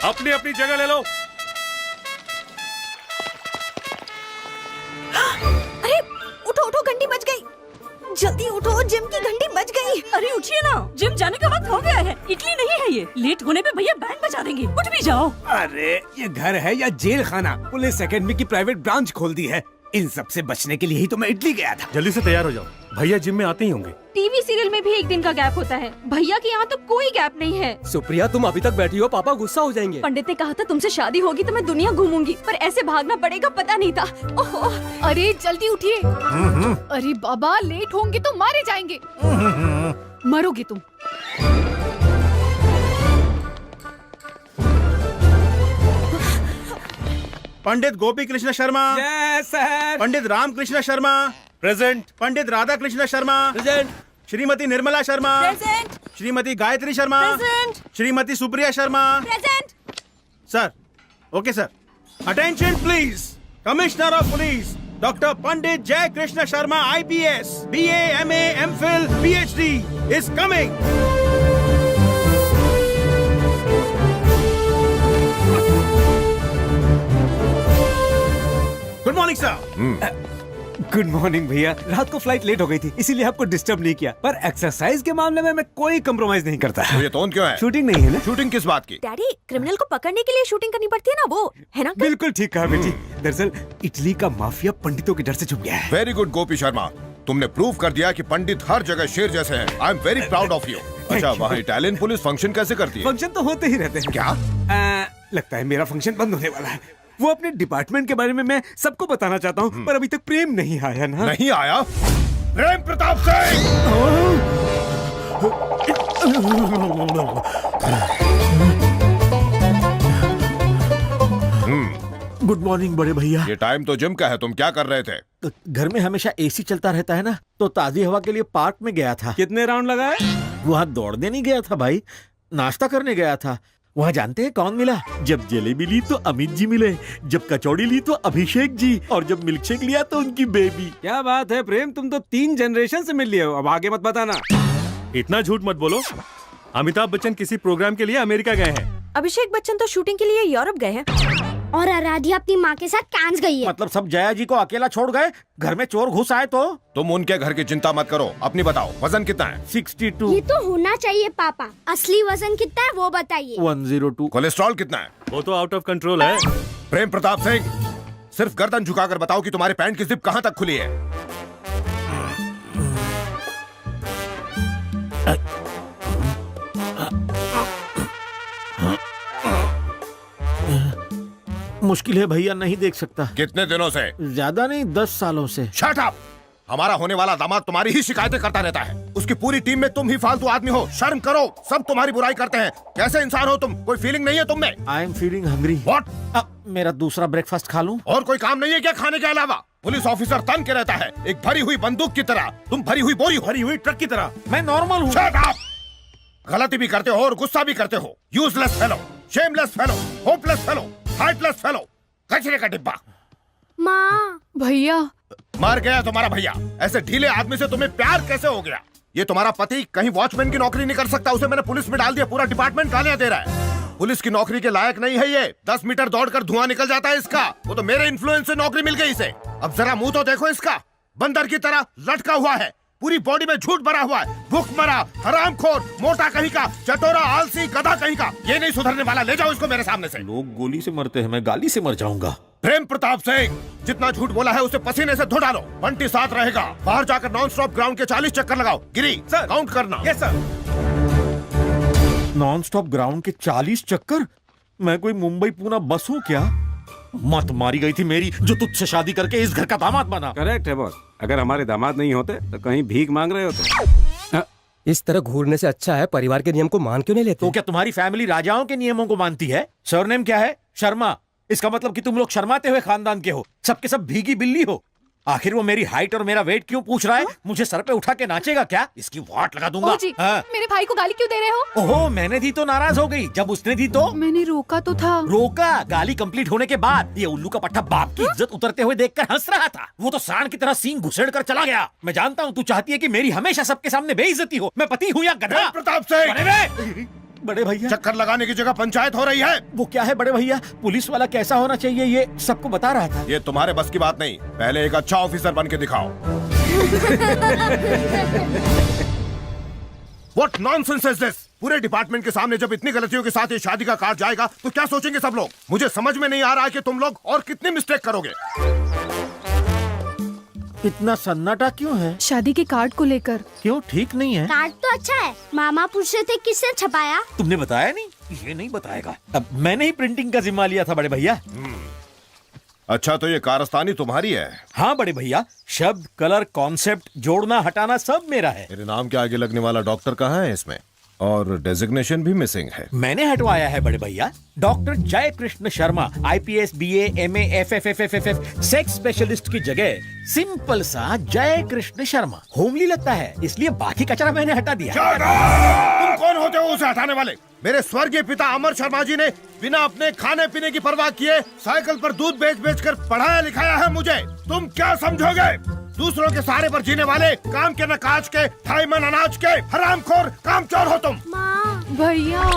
अपनी अपनी जगह ले लो। अरे उठो उठो, घंटी बज गई। जल्दी उठो, जिम की घंटी बज गई। अरे उठिए ना, जिम जाने का वक्त हो गया है। इडली नहीं है ये, लेट होने पे भैया बैंड बजा देंगे। उठ भी जाओ। अरे ये घर है या जेल खाना? पुलिस एकेडमी की प्राइवेट ब्रांच खोल दी है। इन सब से बचने के लिए ही तो मैं इटली गया था। जल्दी से तैयार हो जाओ, भैया जिम में आते ही होंगे। टीवी सीरियल में भी एक दिन का गैप होता है, भैया के यहाँ तो कोई गैप नहीं है। सुप्रिया तुम अभी तक बैठी हो, पापा गुस्सा हो जाएंगे। पंडित ने कहा था तुमसे शादी होगी तो मैं दुनिया घूमूंगी, पर ऐसे भागना पड़ेगा पता नहीं था। ओहो, अरे जल्दी उठिए। अरे बाबा लेट होंगे तो मारे जाएंगे। मरोगे तुम। Pandit Gopi Krishna Sharma, yes sir. Pandit Ram Krishna Sharma, present. Pandit Radha Krishna Sharma, present. Shrimati Nirmala Sharma, present. Shrimati Gayatri Sharma, present. Shrimati Supriya Sharma. Present. Sir, okay sir. Attention please. Commissioner of police doctor Pandit Jai Krishna Sharma IPS, BA, MA, MPhil, PhD is coming. Good morning sir. Good morning भैया। रात को फ्लाइट लेट हो गई थी, इसीलिए आपको डिस्टर्ब नहीं किया। पर एक्सरसाइज के मामले में मैं कोई कम्प्रोमाइज नहीं करता। तो ये टोन क्यों है? शूटिंग नहीं है ना? शूटिंग किस बात की? डैडी, क्रिमिनल को पकड़ने के लिए शूटिंग करनी पड़ती है ना, वो है ना? बिल्कुल ठीक कहा बेटी। दरअसल इटली का माफिया पंडितों के डर से छुप गया है। वेरी गुड गोपी शर्मा, तुमने प्रूव कर दिया कि पंडित हर जगह शेर जैसे हैं। I am very proud of you. अच्छा, वहाँ इटालियन पुलिस फंक्शन कैसे करती है? फंक्शन तो होते ही रहते हैं। क्या? लगता है मेरा फंक्शन बंद होने वाला है। वो अपने डिपार्टमेंट के बारे में मैं सबको बताना चाहता हूँ, पर अभी तक प्रेम नहीं आया ना। नहीं आया? प्रेम प्रताप सिंह! गुड मॉर्निंग बड़े भैया। ये टाइम तो जिम का है, तुम क्या कर रहे थे? घर में हमेशा AC चलता रहता है ना, तो ताजी हवा के लिए पार्क में गया था। कितने राउंड लगाए? वहाँ दौड़ने नहीं गया था भाई, नाश्ता करने गया था। वहाँ जानते हैं कौन मिला? जब जलेबी ली तो अमित जी मिले, जब कचौड़ी ली तो अभिषेक जी, और जब मिल्क शेक लिया तो उनकी बेबी। क्या बात है प्रेम, तुम तो 3 जनरेशन से मिल लिए हो। अब आगे मत बताना। इतना झूठ मत बोलो। अमिताभ बच्चन किसी प्रोग्राम के लिए अमेरिका गए हैं। अभिषेक बच्चन तो शूटिंग के लिए यूरोप गए हैं। और आराध्या अपनी माँ के साथ कांस गई है। मतलब सब जया जी को अकेला छोड़ गए? घर में चोर घुस आए तो? तुम उनके घर की चिंता मत करो, अपनी बताओ, वजन कितना है? 62। ये तो होना चाहिए पापा। असली वजन कितना है वो बताइए। 102। कोलेस्ट्रॉल कितना है? वो तो आउट ऑफ कंट्रोल है। प्रेम प्रताप सिंह, सिर्फ गर्दन झुकाकर बताओ कि तुम्हारे पैंट की जिप कहाँ तक खुली है? मुश्किल है भैया, नहीं देख सकता। कितने दिनों से? ज्यादा नहीं, 10 सालों से। Shut up! हमारा होने वाला दामाद तुम्हारी ही शिकायतें करता रहता है। उसकी पूरी टीम में तुम ही फालतू आदमी हो। शर्म करो, सब तुम्हारी बुराई करते हैं। कैसे इंसान हो तुम? कोई फीलिंग नहीं है तुम में? I am feeling hungry. What? मेरा दूसरा ब्रेकफास्ट खा लूं? और कोई काम नहीं है क्या खाने के अलावा? पुलिस ऑफिसर तन के रहता है, एक भरी हुई बंदूक की तरह। तुम भरी हुई बोरी हो। भरी हुई ट्रक की तरह। मैं नॉर्मल हूँ। Shut up! गलती भी करते हो और गुस्सा भी करते हो। Useless fellow, shameless fellow, hopeless fellow, heartless fellow, कचरे का डिब्बा। माँ, भैया मर गया तुम्हारा भैया। ऐसे ढीले आदमी से तुम्हें प्यार कैसे हो गया? ये तुम्हारा पति कहीं वॉचमैन की नौकरी नहीं कर सकता, उसे मैंने पुलिस में डाल दिया। पूरा डिपार्टमेंट गालियां दे रहा है। पुलिस की नौकरी के लायक नहीं है ये। 10 मीटर दौड़कर धुआं निकल जाता है इसका। वो तो मेरे इन्फ्लुएंस से नौकरी मिल गई इसे। अब जरा मुंह तो देखो इसका, बंदर की तरह लटका हुआ है। पूरी बॉडी में झूठ भरा हुआ है। भूख मरा, हरामखोर, मोटा कहीं का, चटोरा, आलसी, गधा कहीं का। ये नहीं सुधरने वाला। ले जाओ इसको मेरे सामने से। लोग गोली से मरते हैं, मैं गाली से मर जाऊंगा। प्रेम प्रताप सिंह, जितना झूठ बोला है उसे पसीने से धो डालो। बंटी साथ रहेगा। बाहर जाकर नॉन स्टॉप ग्राउंड के 40 चक्कर लगाओ। गिरी सर, काउंट करना। Yes sir. Non stop ground के 40 चक्कर? मैं कोई मुंबई पूना बस हूँ क्या? मत मारी गई थी मेरी, जो तुझसे शादी करके इस घर का दामाद बना। करेक्ट है बॉस। अगर हमारे दामाद नहीं होते तो कहीं भीख मांग रहे होते। इस तरह घूरने से अच्छा है परिवार के नियम को मान क्यों नहीं लेते? तो क्या तुम्हारी फैमिली राजाओं के नियमों को मानती है? सरनेम क्या है? शर्मा। इसका मतलब कि तुम लोग शर्माते हुए खानदान के हो, सबके सब भीगी बिल्ली हो। आखिर वो मेरी हाइट और मेरा वेट क्यों पूछ रहा है? मुझे सर पे उठा के नाचेगा क्या? इसकी वाट लगा दूंगा। जी, हाँ। मेरे भाई को गाली क्यों दे रहे हो? ओहो, मैंने दी तो नाराज हो गई, जब उसने दी तो मैंने रोका तो था। रोका? गाली कंप्लीट होने के बाद ये उल्लू का पट्टा बाप की इज्जत उतरते हुए देखकर हंस रहा था। वो तो सांड की तरह सींग घुसेड़ कर चला गया। मैं जानता हूँ तू चाहती है कि मेरी हमेशा सबके सामने बेइज्जती हो। मैं पति हूँ या गधा? प्रताप सिंह, बड़े भैया चक्कर लगाने की जगह पंचायत हो रही है। वो क्या है बड़े भैया, पुलिस वाला कैसा होना चाहिए ये सबको बता रहा था। ये तुम्हारे बस की बात नहीं, पहले एक अच्छा ऑफिसर बन के दिखाओ। What nonsense is this? पूरे डिपार्टमेंट के सामने जब इतनी गलतियों के साथ ये शादी का कार्ड जाएगा तो क्या सोचेंगे सब लोग? मुझे समझ में नहीं आ रहा है कि तुम लोग और कितनी मिस्टेक करोगे। इतना सन्नाटा क्यों है? शादी के कार्ड को लेकर। क्यों, ठीक नहीं है? कार्ड तो अच्छा है। मामा पूछ रहे थे किसने छपाया। तुमने बताया नहीं? ये नहीं बताएगा। अब मैंने ही प्रिंटिंग का जिम्मा लिया था बड़े भैया। अच्छा तो ये कारस्तानी तुम्हारी है? हाँ बड़े भैया, शब्द, कलर, कॉन्सेप्ट, जोड़ना हटाना सब मेरा है। मेरे नाम के आगे लगने वाला डॉक्टर कहाँ है इसमें? और डेजिग्नेशन भी मिसिंग है। मैंने हटवाया है बड़े भैया। डॉक्टर जय Krishna Sharma, IPS, BA, MA, FFFFF, sex specialist की जगह सिंपल सा जय कृष्ण शर्मा होमली लगता है, इसलिए बाकी कचरा मैंने हटा दिया। तुम कौन होते हो उसे हटाने वाले? मेरे स्वर्गीय पिता अमर शर्मा जी ने बिना अपने खाने पीने की परवाह किए साइकिल पर दूध बेच बेच कर पढ़ाया लिखाया है मुझे। तुम क्या समझोगे? दूसरों के सहारे पर जीने वाले, काम के न काज के, 2.5 मन अनाज के हरामखोर कामचोर हो तुम। भैया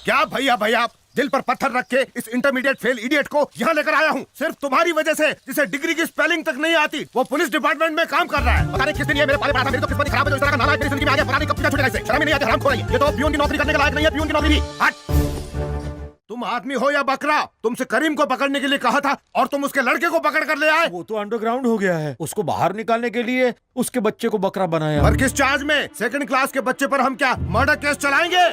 क्या भैया भैया? दिल पर पत्थर रख के इस इंटरमीडिएट फेल इडियट को यहाँ लेकर आया हूँ सिर्फ तुम्हारी वजह से, जिसे डिग्री की स्पेलिंग तक नहीं आती, वो पुलिस डिपार्टमेंट में काम कर रहा है। पता नहीं किस दिन ये मेरे पाले पड़ा था, मेरी तो किस्मत खराब है जो इस तरह का नालायक मेरी जिंदगी में आ गया। पता नहीं कब पीछा छूटेगा इसे। शर्म ही नहीं आती, हरामखोर है ये तो पियून की नौकरी करने के लायक नहीं है। पियून की नौकरी भी हट। तुम आदमी हो या बकरा? तुमसे करीम को पकड़ने के लिए कहा था और तुम उसके लड़के को पकड़ कर ले आए। वो तो अंडरग्राउंड हो गया है, उसको बाहर निकालने के लिए उसके बच्चे को बकरा बनाया। और किस चार्ज में? सेकंड क्लास के बच्चे पर हम क्या मर्डर केस चलाएंगे?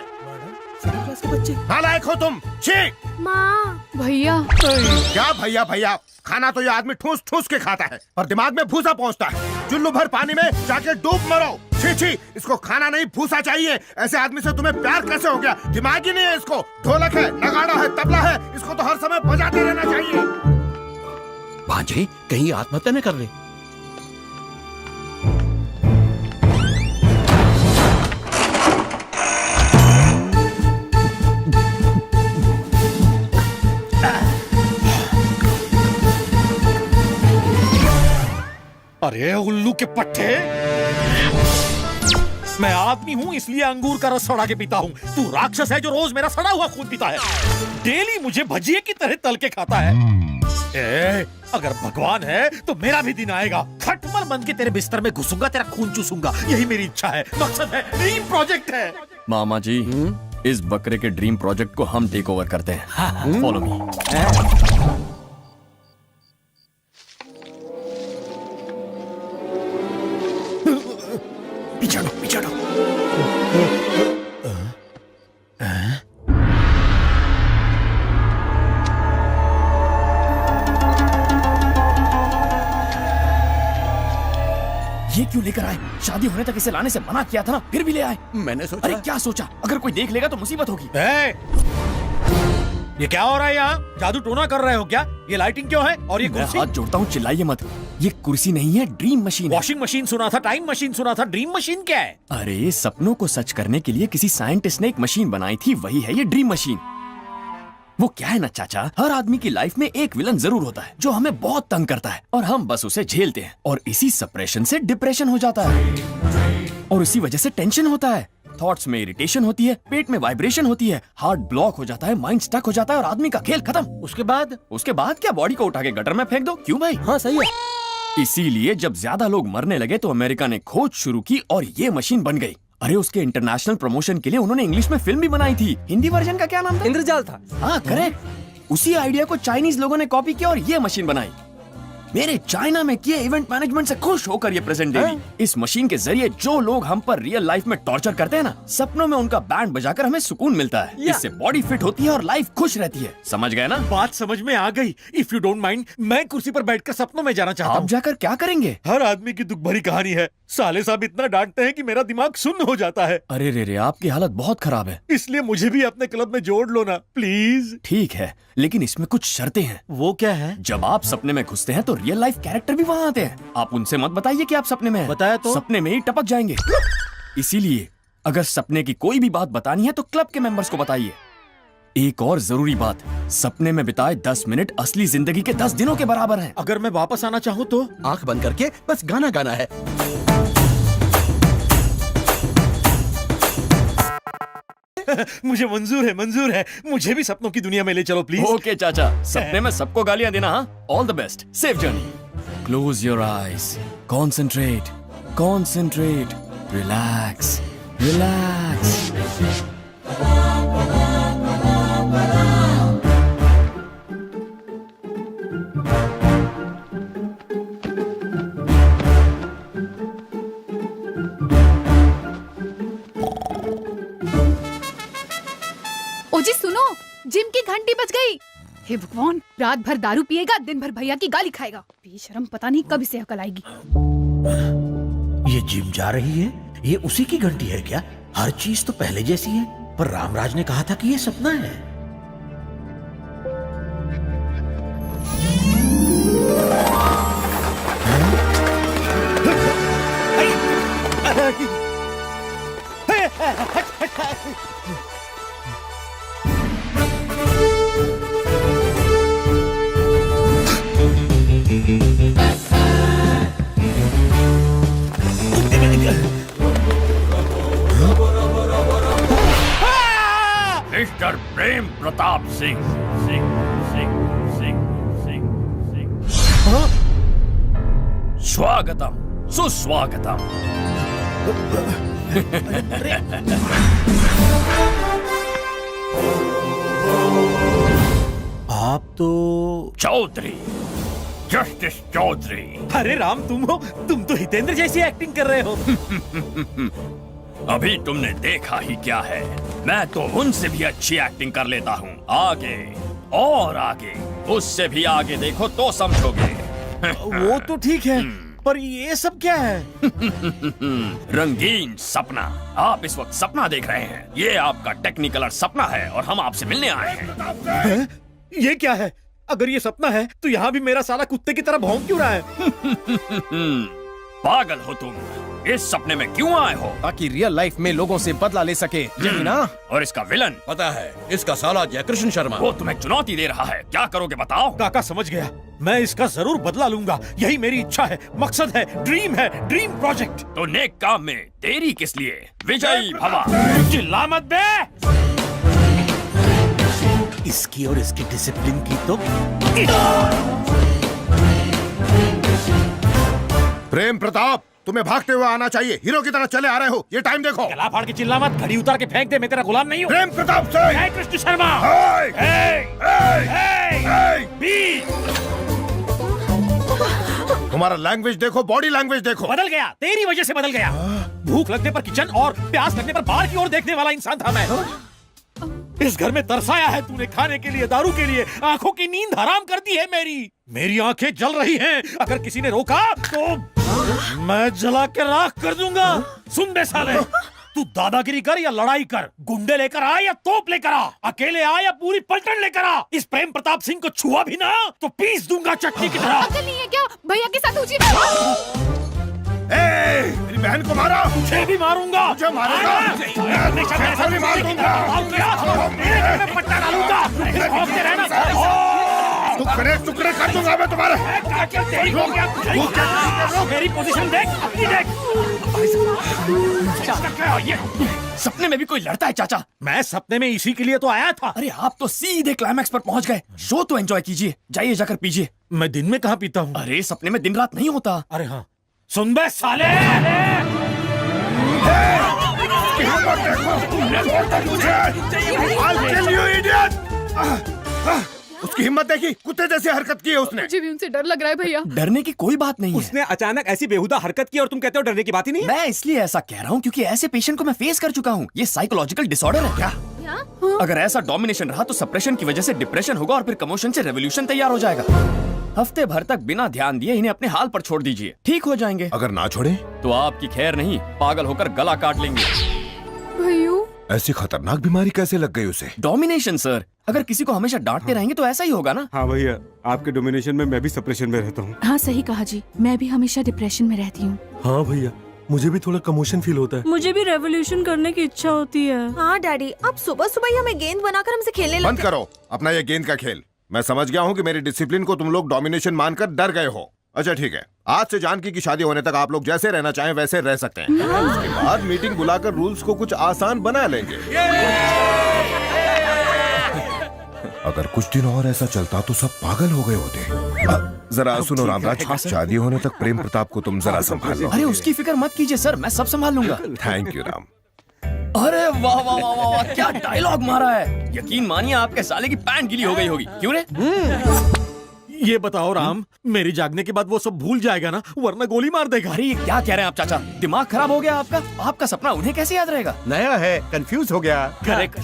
नालायक हो तुम। छी। माँ भैया क्या भैया भैया? खाना तो ये आदमी ठूस ठूस के खाता है पर दिमाग में भूसा पहुंचता है। चुल्लू भर पानी में जाके डूब मरो। छी छी, इसको खाना नहीं भूसा चाहिए। ऐसे आदमी से तुम्हें प्यार कैसे हो गया? दिमाग ही नहीं है इसको। ढोलक है, नगाड़ा है, तबला है, इसको तो हर समय बजाते रहना चाहिए। भांजे कहीं आत्महत्या न कर ले। अरे उल्लू के पट्टे, मैं आदमी हूँ इसलिए अंगूर का रस सड़ा के पीता हूँ। तू राक्षस है जो रोज मेरा सड़ा हुआ खून पीता है, डेली मुझे भजिए की तरह तल के खाता है। अगर भगवान है तो मेरा भी दिन आएगा, खटमल बन के तेरे बिस्तर में घुसूंगा, तेरा खून चूसूंगा। यही मेरी इच्छा है, मकसद है, ड्रीम प्रोजेक्ट है। मामा जी इस बकरे के ड्रीम प्रोजेक्ट को हम टेक ओवर करते हैं। Follow me. पीछे हटो, पीछे हटो। ये क्यों लेकर आए? शादी होने तक इसे लाने से मना किया था ना, फिर भी ले आए। मैंने सोचा। अरे क्या सोचा? अगर कोई देख लेगा तो मुसीबत होगी। ये क्या हो रहा है यहाँ? जादू टोना कर रहे हो क्या? ये लाइटिंग क्यों है? और ये कुर्सी? हाथ जोड़ता हूँ, चिल्लाइए मत। ये कुर्सी नहीं है, ड्रीम मशीन है। वॉशिंग मशीन सुना था, टाइम मशीन सुना था, ड्रीम मशीन क्या है? अरे सपनों को सच करने के लिए किसी साइंटिस्ट ने एक मशीन बनाई थी, वही है ये ड्रीम मशीन। वो क्या है ना चाचा, हर आदमी की लाइफ में एक विलन जरूर होता है जो हमें बहुत तंग करता है और हम बस उसे झेलते हैं, और इसी सप्रेशन से डिप्रेशन हो जाता है और इसी वजह से टेंशन होता है, थॉट्स में इरिटेशन होती है, पेट में वाइब्रेशन होती है, हार्ट ब्लॉक हो जाता है, माइंड स्टक हो जाता है और आदमी का खेल खत्म। उसके बाद क्या, बॉडी को उठा के गटर में फेंक दो। क्यों भाई? हाँ सही है। इसीलिए जब ज्यादा लोग मरने लगे तो अमेरिका ने खोज शुरू की और ये मशीन बन गई। अरे उसके इंटरनेशनल प्रमोशन के लिए उन्होंने इंग्लिश में फिल्म भी बनाई थी। हिंदी वर्जन का क्या नाम था? इंद्रजाल था। हाँ करेक्ट। उसी आइडिया को चाइनीज लोगों ने कॉपी किया और ये मशीन बनाई। मेरे चाइना में किए इवेंट मैनेजमेंट से खुश होकर ये प्रेजेंट दे दी। इस मशीन के जरिए जो लोग हम पर रियल लाइफ में टॉर्चर करते हैं ना, सपनों में उनका बैंड बजाकर हमें सुकून मिलता है। इससे बॉडी फिट होती है और लाइफ खुश रहती है। समझ गए ना? बात समझ में आ गई। इफ यू डोंट माइंड, मैं कुर्सी पर बैठकर सपनों में जाना चाहता हूँ। आप जाकर क्या करेंगे? हर आदमी की दुख भरी कहानी है। साले साहब इतना डांटते हैं कि मेरा दिमाग सुन्न हो जाता है। अरे रे, आपकी हालत बहुत खराब है। इसलिए मुझे भी अपने क्लब में जोड़ लो ना प्लीज। ठीक है, लेकिन इसमें कुछ शर्तें हैं। वो क्या है? जब आप सपने में घुसते हैं तो रियल लाइफ कैरेक्टर भी वहाँ आते हैं। आप उनसे मत बताइए कि आप सपने में हैं। बताया तो? सपने में ही टपक जाएंगे। इसीलिए अगर सपने की कोई भी बात बतानी है तो क्लब के मेंबर्स को बताइए। एक और जरूरी बात, सपने में बिताए 10 मिनट असली जिंदगी के 10 दिनों के बराबर हैं। अगर मैं वापस आना चाहूँ तो? आंख बंद करके बस गाना गाना है। मुझे मंजूर है मुझे भी सपनों की दुनिया में ले चलो प्लीज। ओके चाचा, सपने में सबको गालियां देना। हाँ, all the best, safe journey. Close your eyes, concentrate, relax. ओ जी सुनो, जिम की घंटी बज गई। हे भगवान, रात भर दारू पिएगा, दिन भर भैया की गाली खाएगा। बेशरम, पता नहीं कब इसे अकल आएगी। ये जिम जा रही है, ये उसी की घंटी है क्या? हर चीज तो पहले जैसी है, पर रामराज ने कहा था कि ये सपना है। मिस्टर प्रेम प्रताप सिंह। स्वागतम, सुस्वागतम। आप तो चौधरी, जस्टिस चौधरी। अरे राम, तुम हो? तुम तो हितेंद्र जैसी एक्टिंग कर रहे हो। अभी तुमने देखा ही क्या है, मैं तो उनसे भी अच्छी एक्टिंग कर लेता हूँ। आगे और आगे, उससे भी आगे देखो तो समझोगे। वो तो ठीक है, पर ये सब क्या है? रंगीन सपना। आप इस वक्त सपना देख रहे हैं। ये आपका टेक्निकलर सपना है और हम आपसे मिलने आए हैं। ये क्या है? अगर ये सपना है तो यहाँ भी मेरा साला कुत्ते की तरह भौंक क्यों रहा है? पागल हो तुम? इस सपने में क्यों आए हो? ताकि रियल लाइफ में लोगों से बदला ले सके, यही ना? और इसका विलन पता है, इसका साला जयकृष्ण शर्मा। वो तुम्हें चुनौती दे रहा है। क्या करोगे बताओ? काका समझ गया, मैं इसका जरूर बदला लूंगा। यही मेरी इच्छा है, मकसद है, ड्रीम प्रोजेक्ट। तो नेक काम में देरी किस लिए? विजयी भवा। चिल्ला मत बे। इसकी और इसकी डिसिप्लिन की तो प्रेम प्रताप, तुम्हें भागते हुए आना चाहिए। हीरो की तरह चले आ रहे हो। ये टाइम देखो। गला फाड़ के चिल्ला मत, घड़ी उतार के फेंक दे। मैं तेरा गुलाम नहीं हूँ। प्रेम प्रताप से जय कृष्ण शर्मा। तुम्हारा लैंग्वेज देखो, बॉडी लैंग्वेज देखो। बदल गया, तेरी वजह से बदल गया। भूख लगने पर किचन और प्यास लगने पर बाहर की ओर देखने वाला इंसान था मैं। इस घर में तरसाया है तूने, खाने के लिए, दारू के लिए। आंखों की नींद हराम कर दी है मेरी आंखें जल रही हैं। अगर किसी ने रोका तो मैं जला के राख कर दूंगा। सुन बे साले, तू दादागिरी कर या लड़ाई कर, गुंडे लेकर आ या तोप लेकर आ, अकेले आ या पूरी पलटन लेकर आ, इस प्रेम प्रताप सिंह को छुआ भी ना तो पीस दूंगा चटनी की तरह। अकल नहीं है क्या? भैया के साथ उठी। मेरी बहन को मारा। तुझे भी मारूंगा। मुझे मारेगा? मैं भी मार दूंगा। पट्टा डालूंगा। टुकड़े कर दूंगा मैं तुम्हारे। मेरी पोजीशन देख, अपनी देख। सपने में भी कोई लड़ता है चाचा? मैं सपने में इसी के लिए तो आया था। अरे आप तो सीधे क्लाइमैक्स पर पहुंच गए। शो तो एंजॉय कीजिए, जाइए जाकर पीजिए। मैं दिन में कहाँ पीता हूँ? अरे सपने में दिन रात नहीं होता। अरे हाँ, सुन बे साले। उसकी हिम्मत देखी, कुत्ते जैसी हरकत की है उसने। मुझे भी उनसे डर लग रहा है भैया। डरने की कोई बात नहीं है। उसने अचानक ऐसी बेहुदा हरकत की और तुम कहते हो डरने की बात ही नहीं है? मैं इसलिए ऐसा कह रहा हूँ क्योंकि ऐसे पेशेंट को मैं फेस कर चुका हूँ। ये साइकोलॉजिकल डिसऑर्डर है क्या? अगर ऐसा डोमिनेशन रहा तो सप्रेशन की वजह से डिप्रेशन होगा और फिर कमोशन से रेवोल्यूशन तैयार हो जाएगा। हफ्ते भर तक बिना ध्यान दिए इन्हें अपने हाल पर छोड़ दीजिए, ठीक हो जाएंगे। अगर ना छोड़े तो आपकी खैर नहीं, पागल होकर गला काट लेंगे। भैया, ऐसी खतरनाक बीमारी कैसे लग गई उसे? डोमिनेशन सर, अगर किसी को हमेशा डांटते रहेंगे तो ऐसा ही होगा ना। हाँ भैया, आपके डोमिनेशन में मैं भी सप्रेशन में रहता हूँ। हाँ सही कहा जी, मैं भी हमेशा डिप्रेशन में रहती हूँ। हाँ भैया, मुझे भी थोड़ा कमोशन फील होता है। मुझे भी रेवोल्यूशन करने की इच्छा होती है। हाँ डैडी, आप सुबह सुबह ही हमें गेंद बनाकर हमसे खेलने बंद लगते। करो अपना ये गेंद का खेल। मैं समझ गया हूँ कि मेरी डिसिप्लिन को तुम लोग डोमिनेशन मानकर डर गए हो। अच्छा ठीक है, आज से जानकी की शादी होने तक आप लोग जैसे रहना चाहें वैसे रह सकते हैं। उसके बाद मीटिंग बुलाकर रूल्स को कुछ आसान बना लेंगे। अगर कुछ दिन और ऐसा चलता तो सब पागल हो गए होते। जरा सुनो रामराज, शादी होने तक प्रेम प्रताप को तुम जरा संभाल लो। अरे उसकी फिक्र मत कीजिए सर, मैं सब संभाल लूंगा। Thank you Ram. अरे वाह वाह वाह वाह वाह, क्या डायलॉग मारा है। यकीन मानिए आपके साले की पैंट गीली हो गई होगी। क्यों रे? ये बताओ राम, मेरी जागने के बाद वो सब भूल जाएगा ना, वरना गोली मार देगा। अरे ये क्या कह रहे हैं आप चाचा, दिमाग खराब हो गया आपका? आपका सपना उन्हें कैसे याद रहेगा? नया है, कंफ्यूज हो गया। करेक्ट।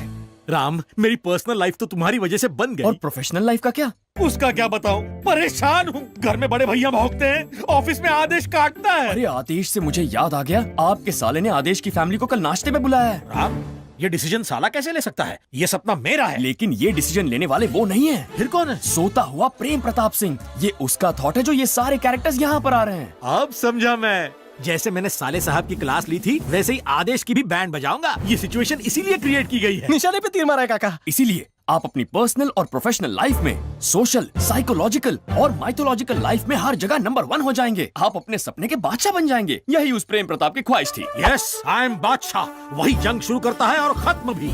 राम, मेरी पर्सनल लाइफ तो तुम्हारी वजह से बन गई। और प्रोफेशनल लाइफ का क्या? उसका क्या बताऊं, परेशान हूँ। घर में बड़े भैया भौंकते हैं, ऑफिस में आदेश काटता है। अरे आदेश से मुझे याद आ गया, आपके साले ने आदेश की फैमिली को कल नाश्ते में बुलाया है। राम, ये डिसीजन साला कैसे ले सकता है? ये सपना मेरा है। लेकिन ये डिसीजन लेने वाले वो नहीं है। फिर कौन है? सोता हुआ प्रेम प्रताप सिंह। ये उसका थॉट है जो ये सारे कैरेक्टर्स यहाँ पर आ रहे हैं। अब समझा मैं। जैसे मैंने साले साहब की क्लास ली थी, वैसे ही आदेश की भी बैंड बजाऊंगा। ये सिचुएशन इसीलिए क्रिएट की गई है। निशाने पे तीर मारा है काका। इसीलिए आप अपनी पर्सनल और प्रोफेशनल लाइफ में सोशल, साइकोलॉजिकल और माइथोलॉजिकल लाइफ में हर जगह नंबर 1 हो जाएंगे। आप अपने सपने के बादशाह बन जाएंगे। यही उस प्रेम प्रताप की ख्वाहिश थी। यस, आई एम बादशाह। वही जंग शुरू करता है और खत्म भी।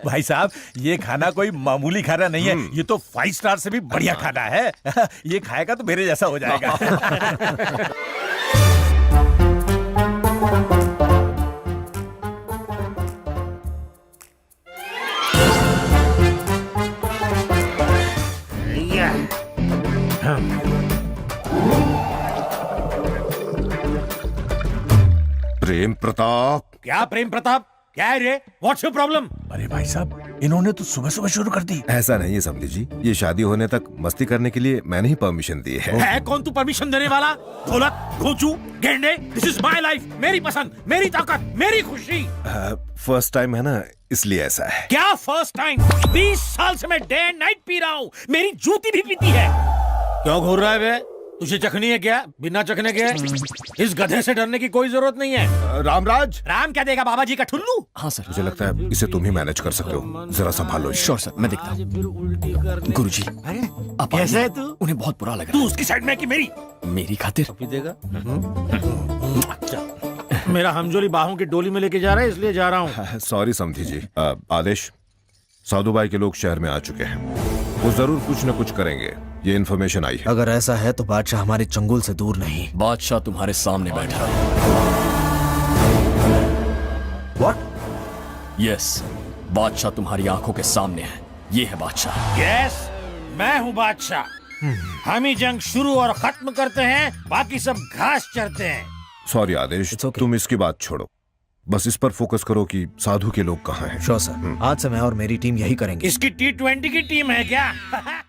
भाई साहब, ये खाना कोई मामूली खाना नहीं है, ये तो 5 स्टार से भी बढ़िया खाना है। ये खाएगा तो मेरे जैसा हो जाएगा। प्रेम प्रताप। क्या प्रेम प्रताप? क्या है रे? What's your problem? अरे भाई साहब, इन्होंने तो सुबह सुबह शुरू कर दी। ऐसा नहीं है समधी जी, ये शादी होने तक मस्ती करने के लिए मैंने ही परमिशन दी है। कौन तू परमिशन देने वाला? ढोलक, घोंचू, गेंडे, दिस इज माय लाइफ, मेरी पसंद, मेरी ताकत, मेरी खुशी। फर्स्ट टाइम है ना, इसलिए ऐसा है। क्या फर्स्ट टाइम? 20 साल से मैं डे एंड नाइट पी रहा हूँ, मेरी जूती भी पीती है। क्यों घूर रहा है बे? तुझे चखनी है क्या? बिना चखने के इस गधे से डरने की कोई जरूरत नहीं है। रामराज। राम क्या देगा, बाबा जी का ठुल्लू? हाँ सर। मुझे लगता है इसे तुम ही मैनेज कर सकते हो, जरा संभालो। श्योर सर, मैं देखता हूँ। गुरुजी, आप कैसे है तू? उन्हें बहुत बुरा लगा। तू उसकी साइड में कि मेरी? मेरी खातिर। मेरा हमजोली बाहों की डोली में लेके जा रहा है, इसलिए जा रहा हूँ। सॉरी समधी जी। आदेश, साधुबाई के लोग शहर में आ चुके हैं, वो जरूर कुछ न कुछ करेंगे, ये इन्फॉर्मेशन आई है। अगर ऐसा है तो बादशाह हमारे चंगुल से दूर नहीं। बादशाह तुम्हारे सामने बैठा। What? यस, बादशाह तुम्हारी आंखों के सामने है। ये है बादशाह। यस, मैं हूँ बादशाह। हम ही जंग शुरू और खत्म करते हैं, बाकी सब घास चरते हैं। सॉरी आदेश, तुम इसकी बात छोड़ो, बस इस पर फोकस करो कि साधु के लोग कहाँ हैं। श्योर सर, आज से मैं और मेरी टीम यही करेंगे। इसकी T20 की टीम है क्या?